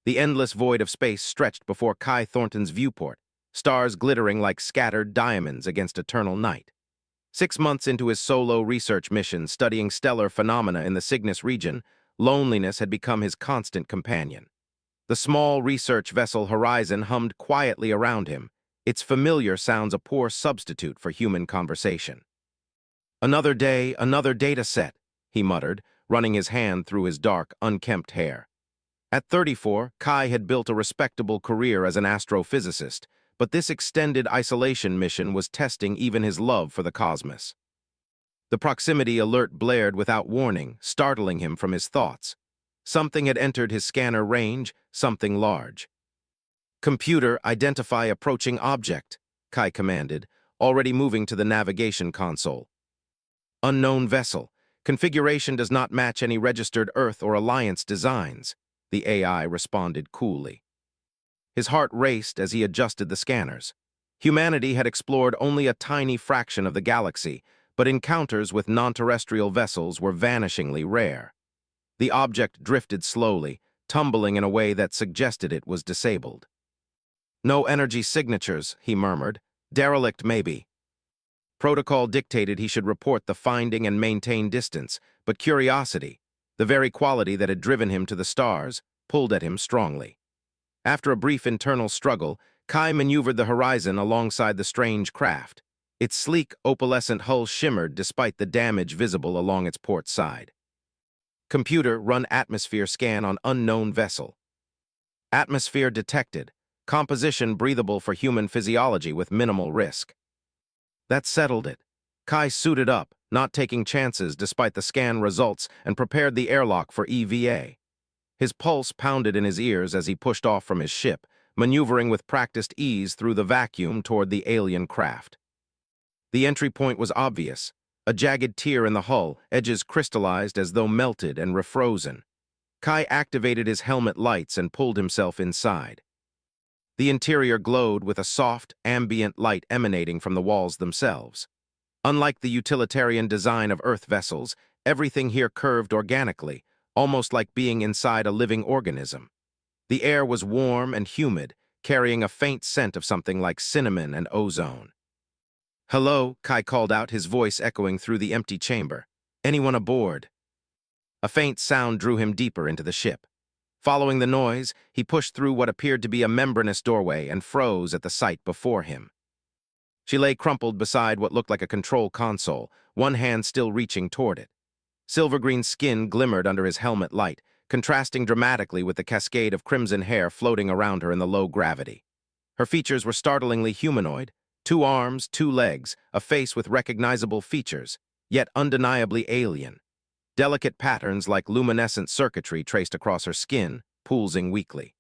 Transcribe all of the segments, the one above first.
The endless void of space stretched before Kai Thornton's viewport, stars glittering like scattered diamonds against eternal night. 6 months into his solo research mission studying stellar phenomena in the Cygnus region, loneliness had become his constant companion. The small research vessel Horizon hummed quietly around him, its familiar sounds a poor substitute for human conversation. "Another day, another data set," he muttered, running his hand through his dark, unkempt hair. At 34, Kai had built a respectable career as an astrophysicist, but this extended isolation mission was testing even his love for the cosmos. The proximity alert blared without warning, startling him from his thoughts. Something had entered his scanner range, something large. "Computer, identify approaching object," Kai commanded, already moving to the navigation console. "Unknown vessel. Configuration does not match any registered Earth or Alliance designs," the AI responded coolly. His heart raced as he adjusted the scanners. Humanity had explored only a tiny fraction of the galaxy, but encounters with non-terrestrial vessels were vanishingly rare. The object drifted slowly, tumbling in a way that suggested it was disabled. "No energy signatures," he murmured. "Derelict, maybe." Protocol dictated he should report the finding and maintain distance, but curiosity, the very quality that had driven him to the stars, pulled at him strongly. After a brief internal struggle, Kai maneuvered the Horizon alongside the strange craft. Its sleek, opalescent hull shimmered despite the damage visible along its port side. "Computer, run atmosphere scan on unknown vessel." "Atmosphere detected. Composition breathable for human physiology with minimal risk." That settled it. Kai suited up, not taking chances despite the scan results, and prepared the airlock for EVA. His pulse pounded in his ears as he pushed off from his ship, maneuvering with practiced ease through the vacuum toward the alien craft. The entry point was obvious, a jagged tear in the hull, edges crystallized as though melted and refrozen. Kai activated his helmet lights and pulled himself inside. The interior glowed with a soft, ambient light emanating from the walls themselves. Unlike the utilitarian design of Earth vessels, everything here curved organically, almost like being inside a living organism. The air was warm and humid, carrying a faint scent of something like cinnamon and ozone. "Hello," Kai called out, his voice echoing through the empty chamber. "Anyone aboard?" A faint sound drew him deeper into the ship. Following the noise, he pushed through what appeared to be a membranous doorway and froze at the sight before him. She lay crumpled beside what looked like a control console, one hand still reaching toward it. Silver-green skin glimmered under his helmet light, contrasting dramatically with the cascade of crimson hair floating around her in the low gravity. Her features were startlingly humanoid: 2 arms, 2 legs, a face with recognizable features, yet undeniably alien. Delicate patterns like luminescent circuitry traced across her skin, pulsing weakly.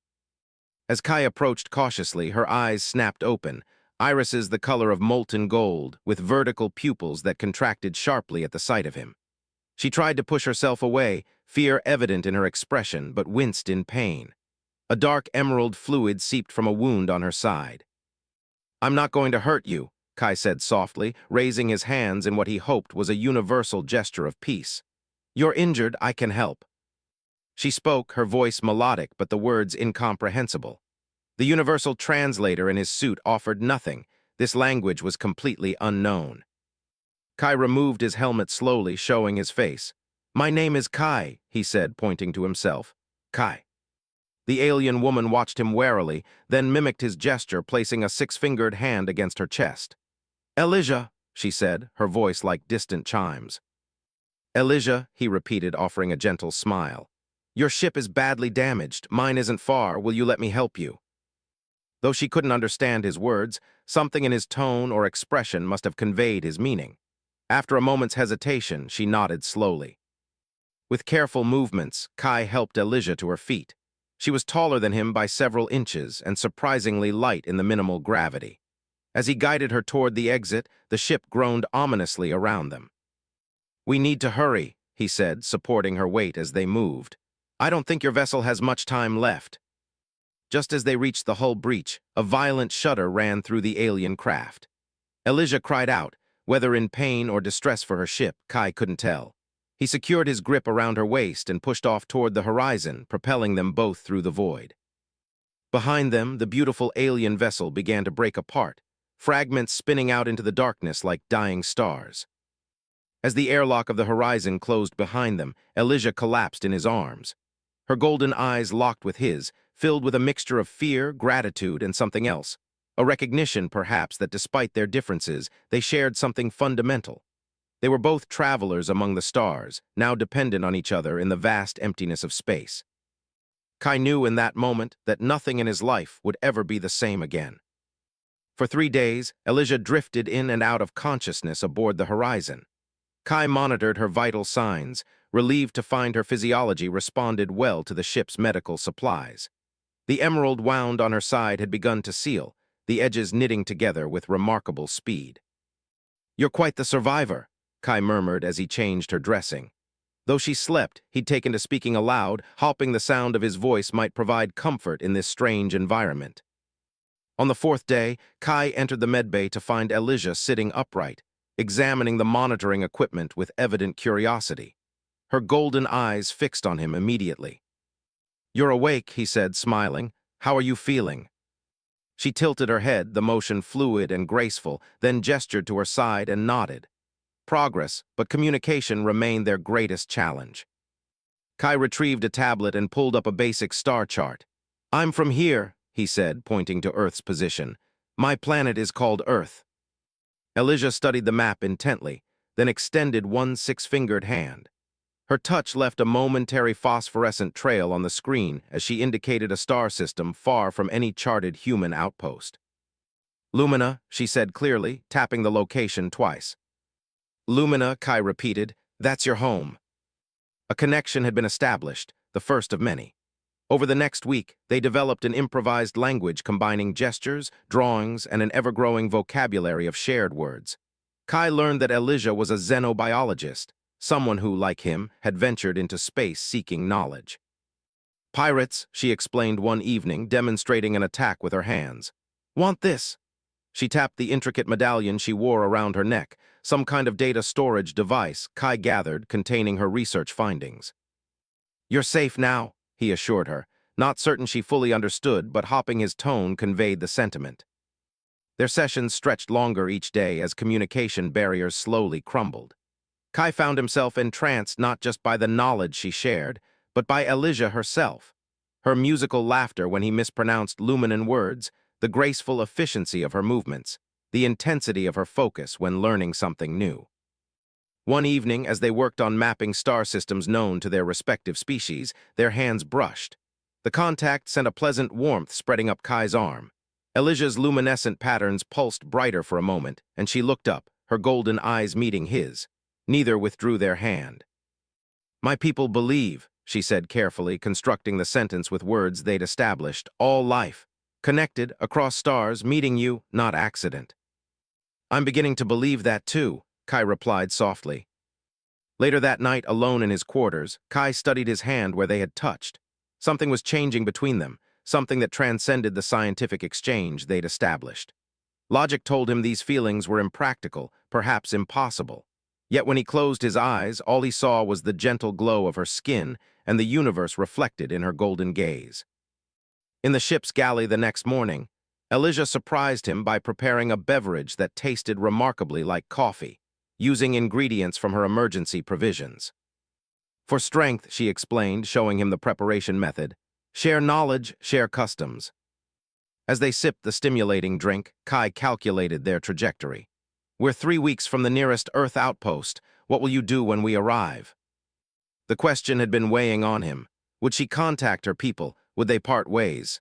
As Kai approached cautiously, her eyes snapped open, irises the color of molten gold, with vertical pupils that contracted sharply at the sight of him. She tried to push herself away, fear evident in her expression, but winced in pain. A dark emerald fluid seeped from a wound on her side. "I'm not going to hurt you," Kai said softly, raising his hands in what he hoped was a universal gesture of peace. "You're injured, I can help." She spoke, her voice melodic but the words incomprehensible. The universal translator in his suit offered nothing. This language was completely unknown. Kai removed his helmet slowly, showing his face. "My name is Kai," he said, pointing to himself. "Kai." The alien woman watched him warily, then mimicked his gesture, placing a 6-fingered hand against her chest. "Elijah," she said, her voice like distant chimes. "Elijah," he repeated, offering a gentle smile. "Your ship is badly damaged. Mine isn't far. Will you let me help you?" Though she couldn't understand his words, something in his tone or expression must have conveyed his meaning. After a moment's hesitation, she nodded slowly. With careful movements, Kai helped Elijah to her feet. She was taller than him by several inches and surprisingly light in the minimal gravity. As he guided her toward the exit, the ship groaned ominously around them. "We need to hurry," he said, supporting her weight as they moved. "I don't think your vessel has much time left." Just as they reached the hull breach, a violent shudder ran through the alien craft. Elijah cried out, whether in pain or distress for her ship, Kai couldn't tell. He secured his grip around her waist and pushed off toward the horizon, propelling them both through the void. Behind them, the beautiful alien vessel began to break apart, fragments spinning out into the darkness like dying stars. As the airlock of the horizon closed behind them, Elijah collapsed in his arms. Her golden eyes locked with his, filled with a mixture of fear, gratitude, and something else. A recognition, perhaps, that despite their differences, they shared something fundamental. They were both travelers among the stars, now dependent on each other in the vast emptiness of space. Kai knew in that moment that nothing in his life would ever be the same again. For 3 days, Elijah drifted in and out of consciousness aboard the horizon. Kai monitored her vital signs, relieved to find her physiology responded well to the ship's medical supplies. The emerald wound on her side had begun to seal, the edges knitting together with remarkable speed. "You're quite the survivor," Kai murmured as he changed her dressing. Though she slept, he'd taken to speaking aloud, hoping the sound of his voice might provide comfort in this strange environment. On the 4th day, Kai entered the medbay to find Elijah sitting upright, examining the monitoring equipment with evident curiosity. Her golden eyes fixed on him immediately. "You're awake," he said, smiling. "How are you feeling?" She tilted her head, the motion fluid and graceful, then gestured to her side and nodded. Progress, but communication remained their greatest challenge. Kai retrieved a tablet and pulled up a basic star chart. "I'm from here," he said, pointing to Earth's position. "My planet is called Earth." Elijah studied the map intently, then extended one 6-fingered hand. Her touch left a momentary phosphorescent trail on the screen as she indicated a star system far from any charted human outpost. "Lumina," she said clearly, tapping the location twice. "Lumina," Kai repeated, "that's your home." A connection had been established, the first of many. Over the next week, they developed an improvised language combining gestures, drawings, and an ever-growing vocabulary of shared words. Kai learned that Elijah was a xenobiologist, someone who, like him, had ventured into space seeking knowledge. "Pirates," she explained one evening, demonstrating an attack with her hands. "Want this?" She tapped the intricate medallion she wore around her neck, some kind of data storage device, Kai gathered, containing her research findings. "You're safe now," he assured her, not certain she fully understood, but hoping his tone conveyed the sentiment. Their sessions stretched longer each day as communication barriers slowly crumbled. Kai found himself entranced not just by the knowledge she shared, but by Elijah herself. Her musical laughter when he mispronounced Luminan words, the graceful efficiency of her movements, the intensity of her focus when learning something new. One evening, as they worked on mapping star systems known to their respective species, their hands brushed. The contact sent a pleasant warmth spreading up Kai's arm. Elijah's luminescent patterns pulsed brighter for a moment, and she looked up, her golden eyes meeting his. Neither withdrew their hand. "My people believe," she said carefully, constructing the sentence with words they'd established, "all life. Connected, across stars, meeting you, not accident." "I'm beginning to believe that too," Kai replied softly. Later that night, alone in his quarters, Kai studied his hand where they had touched. Something was changing between them, something that transcended the scientific exchange they'd established. Logic told him these feelings were impractical, perhaps impossible. Yet when he closed his eyes, all he saw was the gentle glow of her skin and the universe reflected in her golden gaze. In the ship's galley the next morning, Elijah surprised him by preparing a beverage that tasted remarkably like coffee, using ingredients from her emergency provisions. "For strength," she explained, showing him the preparation method. "Share knowledge, share customs." As they sipped the stimulating drink, Kai calculated their trajectory. "We're 3 weeks from the nearest Earth outpost. What will you do when we arrive?" The question had been weighing on him. Would she contact her people? Would they part ways?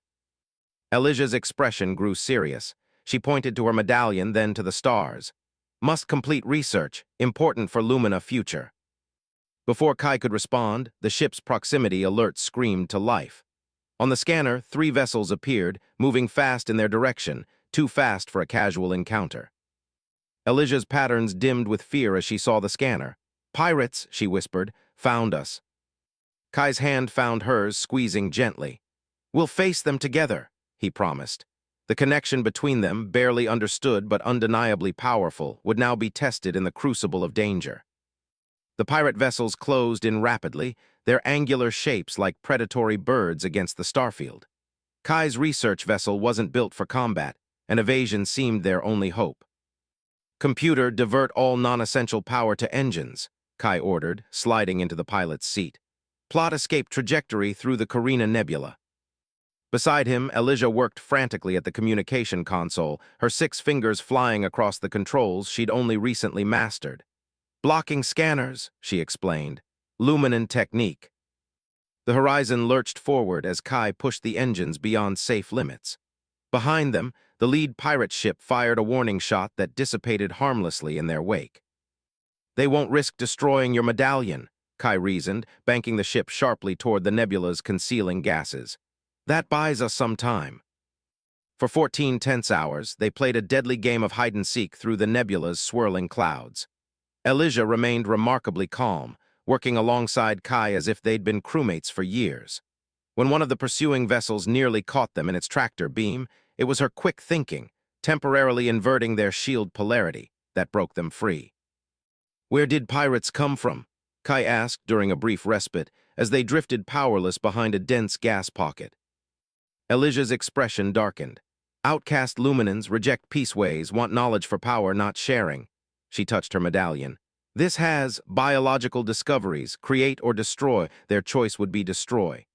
Elijah's expression grew serious. She pointed to her medallion, then to the stars. "Must complete research, important for Lumina future." Before Kai could respond, the ship's proximity alert screamed to life. On the scanner, 3 vessels appeared, moving fast in their direction, too fast for a casual encounter. Elijah's patterns dimmed with fear as she saw the scanner. "Pirates," she whispered, "found us." Kai's hand found hers, squeezing gently. "We'll face them together," he promised. The connection between them, barely understood but undeniably powerful, would now be tested in the crucible of danger. The pirate vessels closed in rapidly, their angular shapes like predatory birds against the starfield. Kai's research vessel wasn't built for combat, and evasion seemed their only hope. "Computer, divert all non-essential power to engines," Kai ordered, sliding into the pilot's seat. "Plot escape trajectory through the Carina Nebula." Beside him, Elijah worked frantically at the communication console, her 6 fingers flying across the controls she'd only recently mastered. "Blocking scanners," she explained. "Luminant technique." The horizon lurched forward as Kai pushed the engines beyond safe limits. Behind them, the lead pirate ship fired a warning shot that dissipated harmlessly in their wake. "They won't risk destroying your medallion," Kai reasoned, banking the ship sharply toward the nebula's concealing gases. "That buys us some time." For 14 tense hours, they played a deadly game of hide-and-seek through the nebula's swirling clouds. Elijah remained remarkably calm, working alongside Kai as if they'd been crewmates for years. When one of the pursuing vessels nearly caught them in its tractor beam, it was her quick thinking, temporarily inverting their shield polarity, that broke them free. "Where did pirates come from?" Kai asked during a brief respite, as they drifted powerless behind a dense gas pocket. Elijah's expression darkened. "Outcast luminans reject peace ways, want knowledge for power, not sharing." She touched her medallion. "This has biological discoveries, create or destroy. Their choice would be destroy."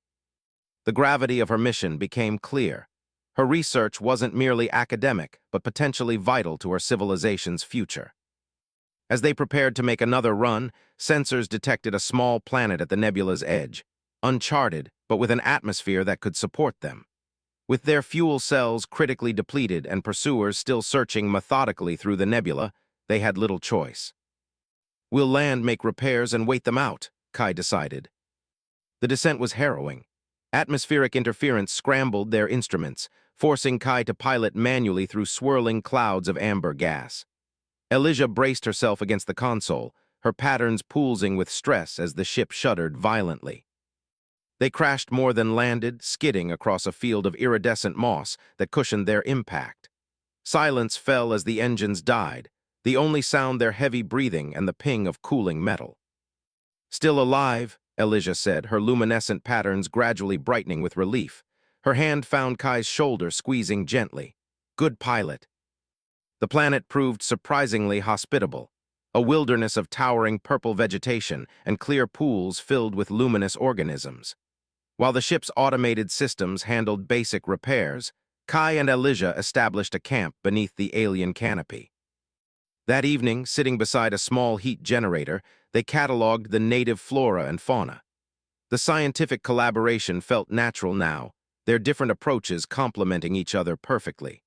The gravity of her mission became clear. Her research wasn't merely academic, but potentially vital to her civilization's future. As they prepared to make another run, sensors detected a small planet at the nebula's edge, uncharted, but with an atmosphere that could support them. With their fuel cells critically depleted and pursuers still searching methodically through the nebula, they had little choice. "We'll land, make repairs, and wait them out," Kai decided. The descent was harrowing. Atmospheric interference scrambled their instruments, forcing Kai to pilot manually through swirling clouds of amber gas. Elijah braced herself against the console, her patterns pulsing with stress as the ship shuddered violently. They crashed more than landed, skidding across a field of iridescent moss that cushioned their impact. Silence fell as the engines died, the only sound their heavy breathing and the ping of cooling metal. "Still alive," Elijah said, her luminescent patterns gradually brightening with relief. Her hand found Kai's shoulder, squeezing gently. "Good pilot." The planet proved surprisingly hospitable, a wilderness of towering purple vegetation and clear pools filled with luminous organisms. While the ship's automated systems handled basic repairs, Kai and Elijah established a camp beneath the alien canopy. That evening, sitting beside a small heat generator, they cataloged the native flora and fauna. The scientific collaboration felt natural now, their different approaches complementing each other perfectly.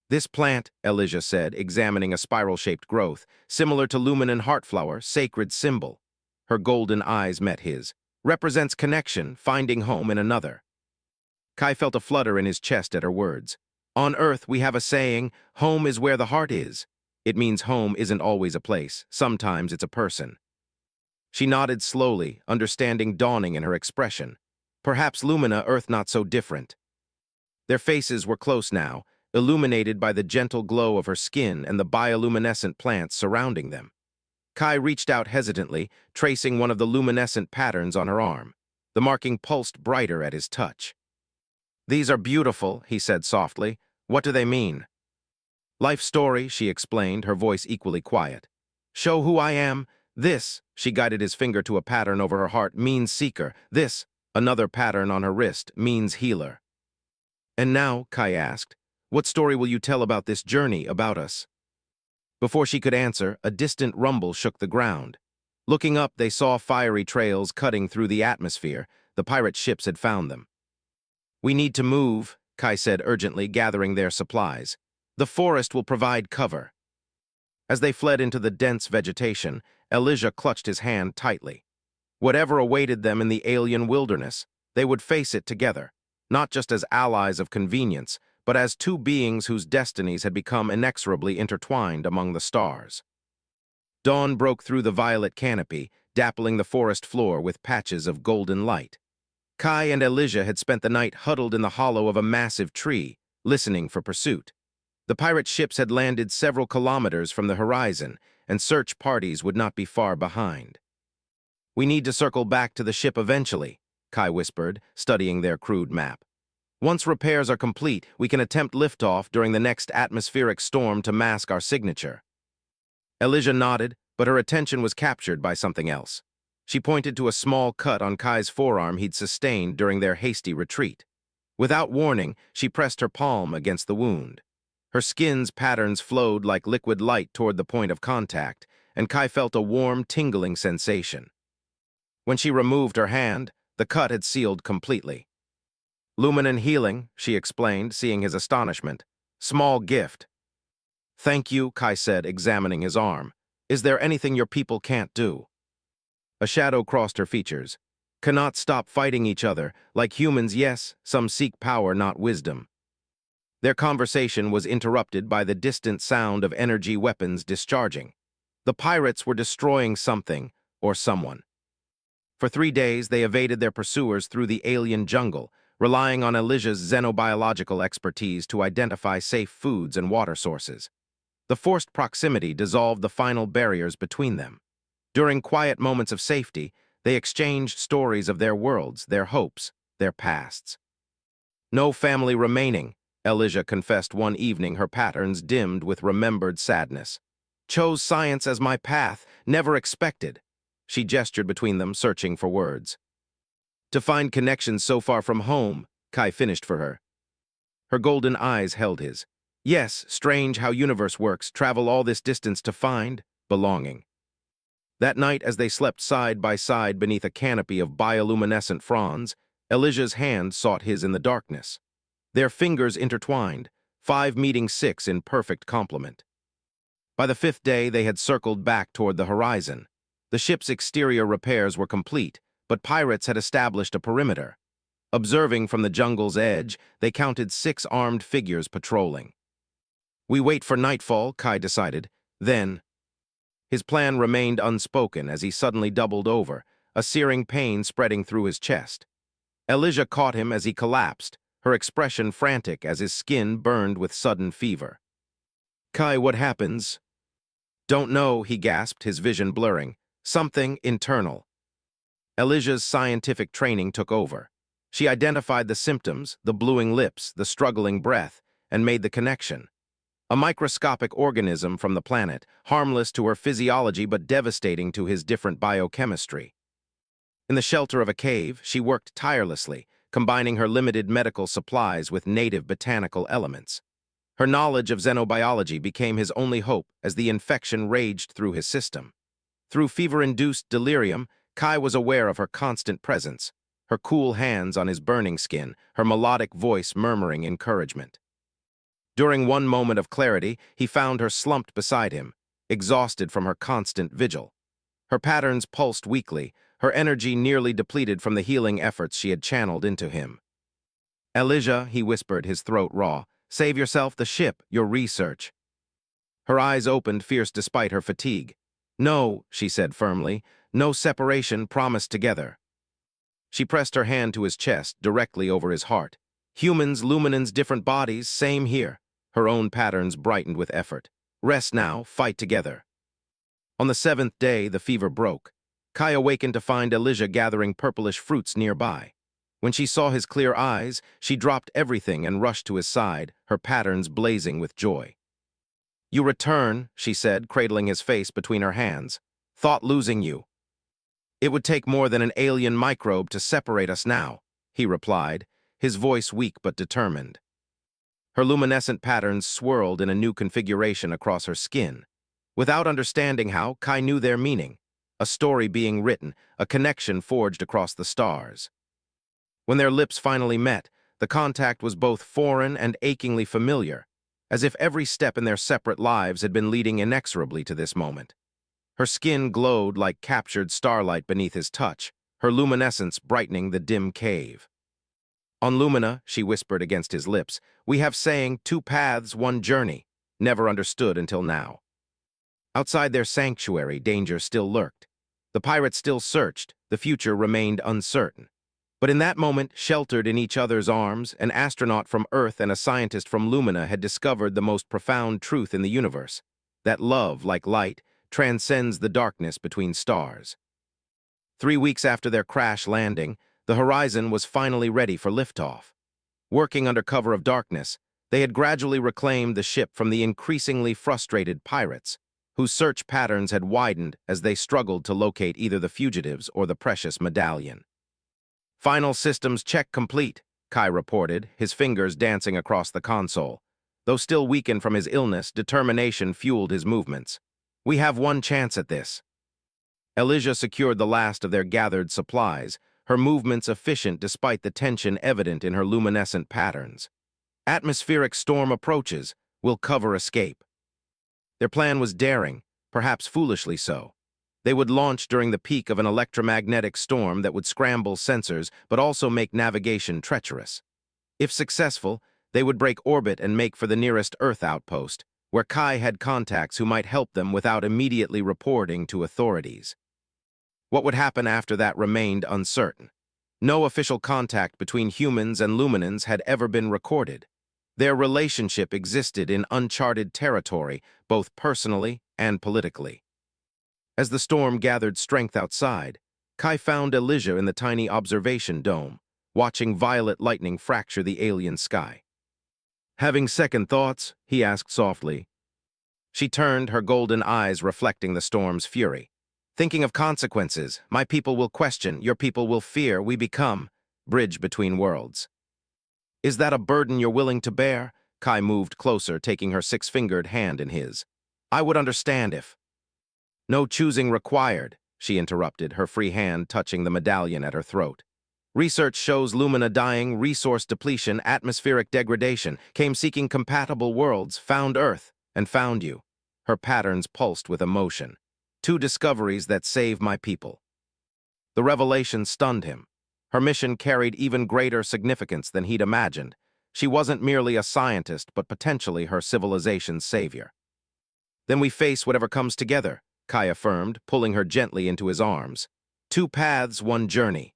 "This plant," Elijah said, examining a spiral-shaped growth, "similar to Luminan heartflower, sacred symbol." Her golden eyes met his. "Represents connection, finding home in another." Kai felt a flutter in his chest at her words. "On Earth, we have a saying, home is where the heart is." It means home isn't always a place, sometimes it's a person. She nodded slowly, understanding dawning in her expression. Perhaps Lumina, Earth not so different. Their faces were close now, illuminated by the gentle glow of her skin and the bioluminescent plants surrounding them. Kai reached out hesitantly, tracing one of the luminescent patterns on her arm. The marking pulsed brighter at his touch. "These are beautiful," he said softly. "What do they mean?" "Life story," she explained, her voice equally quiet. "Show who I am. This," she guided his finger to a pattern over her heart, "means seeker. This," another pattern on her wrist, "means healer." "And now," Kai asked, "what story will you tell about this journey, about us?" Before she could answer, a distant rumble shook the ground. Looking up, they saw fiery trails cutting through the atmosphere. The pirate ships had found them. "We need to move," Kai said urgently, gathering their supplies. "The forest will provide cover." As they fled into the dense vegetation, Elijah clutched his hand tightly. Whatever awaited them in the alien wilderness, they would face it together, not just as allies of convenience, but as two beings whose destinies had become inexorably intertwined among the stars. Dawn broke through the violet canopy, dappling the forest floor with patches of golden light. Kai and Elijah had spent the night huddled in the hollow of a massive tree, listening for pursuit. The pirate ships had landed several kilometers from the horizon, and search parties would not be far behind. "We need to circle back to the ship eventually," Kai whispered, studying their crude map. Once repairs are complete, we can attempt liftoff during the next atmospheric storm to mask our signature. Elijah nodded, but her attention was captured by something else. She pointed to a small cut on Kai's forearm he'd sustained during their hasty retreat. Without warning, she pressed her palm against the wound. Her skin's patterns flowed like liquid light toward the point of contact, and Kai felt a warm, tingling sensation. When she removed her hand, the cut had sealed completely. "Luminant healing," she explained, seeing his astonishment. "Small gift." "Thank you," Kai said, examining his arm. "Is there anything your people can't do?" A shadow crossed her features. "Cannot stop fighting each other. Like humans, yes, some seek power, not wisdom." Their conversation was interrupted by the distant sound of energy weapons discharging. The pirates were destroying something or someone. For 3 days, they evaded their pursuers through the alien jungle, relying on Elijah's xenobiological expertise to identify safe foods and water sources. The forced proximity dissolved the final barriers between them. During quiet moments of safety, they exchanged stories of their worlds, their hopes, their pasts. "No family remaining," Elijah confessed one evening, her patterns dimmed with remembered sadness. "Chose science as my path, never expected." She gestured between them, searching for words. "To find connections so far from home," Kai finished for her. Her golden eyes held his. "Yes, strange how universe works, travel all this distance to find belonging." That night, as they slept side by side beneath a canopy of bioluminescent fronds, Elijah's hand sought his in the darkness. Their fingers intertwined, 5 meeting 6 in perfect complement. By the 5th day, they had circled back toward the horizon. The ship's exterior repairs were complete, but pirates had established a perimeter. Observing from the jungle's edge, they counted 6 armed figures patrolling. "We wait for nightfall," Kai decided. Then, his plan remained unspoken as he suddenly doubled over, a searing pain spreading through his chest. Elijah caught him as he collapsed, her expression frantic as his skin burned with sudden fever. "Kai, what happens?" "Don't know," he gasped, his vision blurring. "Something internal." Elijah's scientific training took over. She identified the symptoms, the bluing lips, the struggling breath, and made the connection. A microscopic organism from the planet, harmless to her physiology but devastating to his different biochemistry. In the shelter of a cave, she worked tirelessly, combining her limited medical supplies with native botanical elements. Her knowledge of xenobiology became his only hope as the infection raged through his system. Through fever-induced delirium, Kai was aware of her constant presence, her cool hands on his burning skin, her melodic voice murmuring encouragement. During one moment of clarity, he found her slumped beside him, exhausted from her constant vigil. Her patterns pulsed weakly, her energy nearly depleted from the healing efforts she had channeled into him. "Elijah," he whispered, his throat raw, "save yourself, the ship, your research." Her eyes opened, fierce despite her fatigue. "No," she said firmly, "no separation, promised together." She pressed her hand to his chest, directly over his heart. "Humans, luminans, different bodies, same here." Her own patterns brightened with effort. "Rest now, fight together." On the 7th day, the fever broke. Kai awakened to find Elijah gathering purplish fruits nearby. When she saw his clear eyes, she dropped everything and rushed to his side, her patterns blazing with joy. "You return," she said, cradling his face between her hands. "Thought losing you." "It would take more than an alien microbe to separate us now," he replied, his voice weak but determined. Her luminescent patterns swirled in a new configuration across her skin. Without understanding how, Kai knew their meaning. A story being written, a connection forged across the stars. When their lips finally met, the contact was both foreign and achingly familiar, as if every step in their separate lives had been leading inexorably to this moment. Her skin glowed like captured starlight beneath his touch, her luminescence brightening the dim cave. "On Lumina," she whispered against his lips, "we have saying, 2 paths, 1 journey," never understood until now. Outside their sanctuary, danger still lurked. The pirates still searched, the future remained uncertain. But in that moment, sheltered in each other's arms, an astronaut from Earth and a scientist from Lumina had discovered the most profound truth in the universe, that love, like light, transcends the darkness between stars. 3 weeks after their crash landing, the horizon was finally ready for liftoff. Working under cover of darkness, they had gradually reclaimed the ship from the increasingly frustrated pirates, whose search patterns had widened as they struggled to locate either the fugitives or the precious medallion. "Final systems check complete," Kai reported, his fingers dancing across the console. Though still weakened from his illness, determination fueled his movements. "We have one chance at this." Elijah secured the last of their gathered supplies, her movements efficient despite the tension evident in her luminescent patterns. "Atmospheric storm approaches. We'll cover escape." Their plan was daring, perhaps foolishly so. They would launch during the peak of an electromagnetic storm that would scramble sensors but also make navigation treacherous. If successful, they would break orbit and make for the nearest Earth outpost, where Kai had contacts who might help them without immediately reporting to authorities. What would happen after that remained uncertain. No official contact between humans and Luminans had ever been recorded. Their relationship existed in uncharted territory, both personally and politically. As the storm gathered strength outside, Kai found Elijah in the tiny observation dome, watching violet lightning fracture the alien sky. "Having second thoughts?" he asked softly. She turned, her golden eyes reflecting the storm's fury. "Thinking of consequences. My people will question, your people will fear, we become bridge between worlds." "Is that a burden you're willing to bear?" Kai moved closer, taking her six-fingered hand in his. "I would understand if—" "No choosing required," she interrupted, her free hand touching the medallion at her throat. "Research shows Lumina dying, resource depletion, atmospheric degradation, came seeking compatible worlds, found Earth, and found you." Her patterns pulsed with emotion. "Two discoveries that save my people." The revelation stunned him. Her mission carried even greater significance than he'd imagined. She wasn't merely a scientist, but potentially her civilization's savior. "Then we face whatever comes together," Kai affirmed, pulling her gently into his arms. "Two paths, one journey."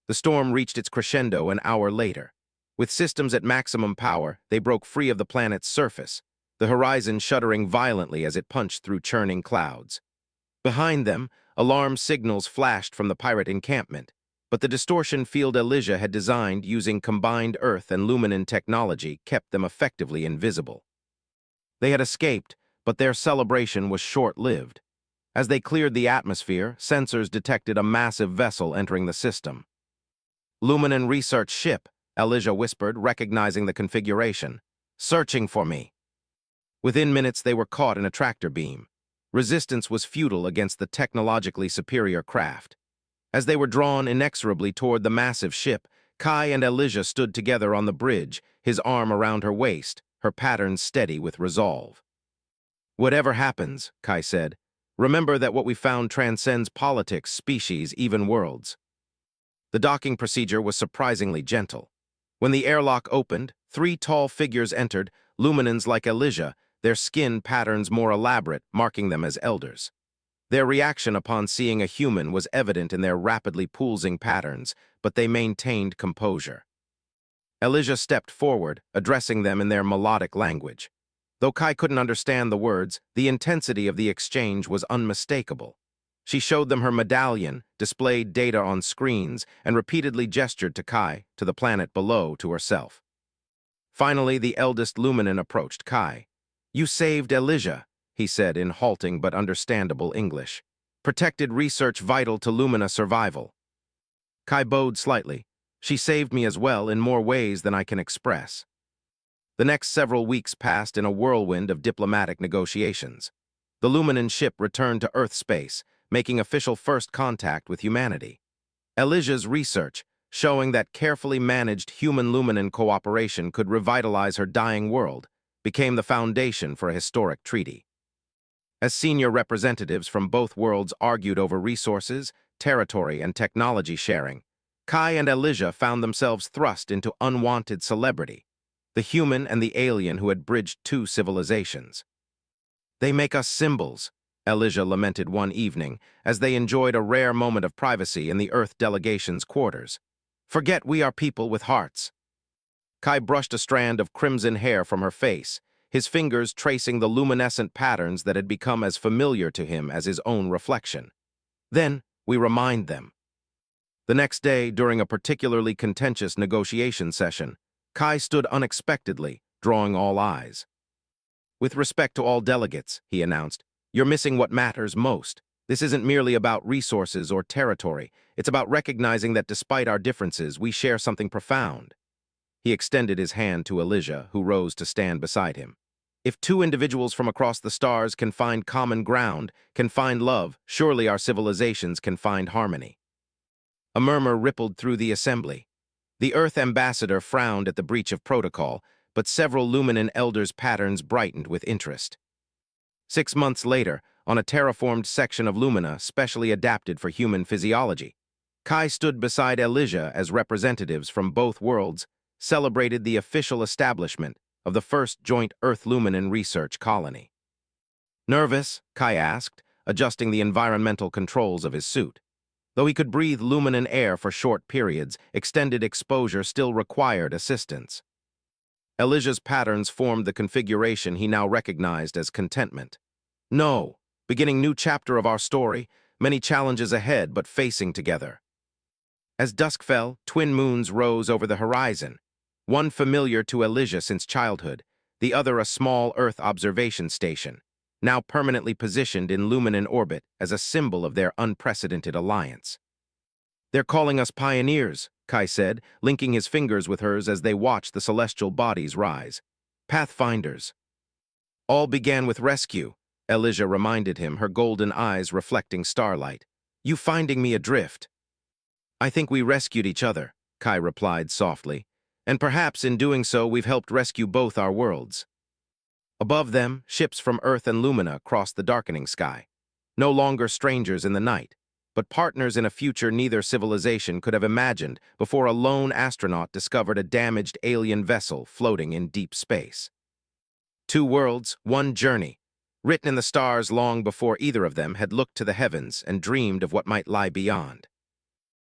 The storm reached its crescendo an hour later. With systems at maximum power, they broke free of the planet's surface, the horizon shuddering violently as it punched through churning clouds. Behind them, alarm signals flashed from the pirate encampment, but the distortion field Elijah had designed using combined Earth and Luminan technology kept them effectively invisible. They had escaped, but their celebration was short-lived. As they cleared the atmosphere, sensors detected a massive vessel entering the system. "Luminan research ship," Elijah whispered, recognizing the configuration. "Searching for me." Within minutes, they were caught in a tractor beam. Resistance was futile against the technologically superior craft. As they were drawn inexorably toward the massive ship, Kai and Elijah stood together on the bridge, his arm around her waist, her patterns steady with resolve. "Whatever happens," Kai said, "remember that what we found transcends politics, species, even worlds." The docking procedure was surprisingly gentle. When the airlock opened, three tall figures entered, Luminans like Elijah, their skin patterns more elaborate, marking them as elders. Their reaction upon seeing a human was evident in their rapidly pulsing patterns, but they maintained composure. Elijah stepped forward, addressing them in their melodic language. Though Kai couldn't understand the words, the intensity of the exchange was unmistakable. She showed them her medallion, displayed data on screens, and repeatedly gestured to Kai, to the planet below, to herself. Finally, the eldest Luminan approached Kai. "You saved Elijah," he said in halting but understandable English. "Protected research vital to Lumina survival." Kai bowed slightly. "She saved me as well in more ways than I can express." The next several weeks passed in a whirlwind of diplomatic negotiations. The Luminan ship returned to Earth space, making official first contact with humanity. Elijah's research, showing that carefully managed human-Luminan cooperation could revitalize her dying world, became the foundation for a historic treaty. As senior representatives from both worlds argued over resources, territory, and technology sharing, Kai and Elijah found themselves thrust into unwanted celebrity, the human and the alien who had bridged two civilizations. "They make us symbols," Elijah lamented one evening, as they enjoyed a rare moment of privacy in the Earth delegation's quarters. "Forget we are people with hearts." Kai brushed a strand of crimson hair from her face, his fingers tracing the luminescent patterns that had become as familiar to him as his own reflection. "Then, we remind them." The next day, during a particularly contentious negotiation session, Kai stood unexpectedly, drawing all eyes. With respect to all delegates, he announced, you're missing what matters most. This isn't merely about resources or territory. It's about recognizing that despite our differences, we share something profound. He extended his hand to Elijah, who rose to stand beside him. If two individuals from across the stars can find common ground, can find love, surely our civilizations can find harmony. A murmur rippled through the assembly. The Earth ambassador frowned at the breach of protocol, but several Luminan elders' patterns brightened with interest. 6 months later, on a terraformed section of Lumina specially adapted for human physiology, Kai stood beside Elijah as representatives from both worlds celebrated the official establishment of the first joint Earth-Luminan research colony. Nervous? Kai asked, adjusting the environmental controls of his suit. Though he could breathe Luminan air for short periods, extended exposure still required assistance. Elijah's patterns formed the configuration he now recognized as contentment. No, beginning new chapter of our story, many challenges ahead but facing together. As dusk fell, twin moons rose over the horizon, one familiar to Elijah since childhood, the other a small Earth observation station, now permanently positioned in Luminan orbit as a symbol of their unprecedented alliance. They're calling us pioneers, Kai said, linking his fingers with hers as they watched the celestial bodies rise. Pathfinders. All began with rescue, Elijah reminded him, her golden eyes reflecting starlight. You finding me adrift? I think we rescued each other, Kai replied softly, and perhaps in doing so we've helped rescue both our worlds. Above them, ships from Earth and Lumina crossed the darkening sky, no longer strangers in the night, but partners in a future neither civilization could have imagined before a lone astronaut discovered a damaged alien vessel floating in deep space. 2 worlds, 1 journey, written in the stars long before either of them had looked to the heavens and dreamed of what might lie beyond.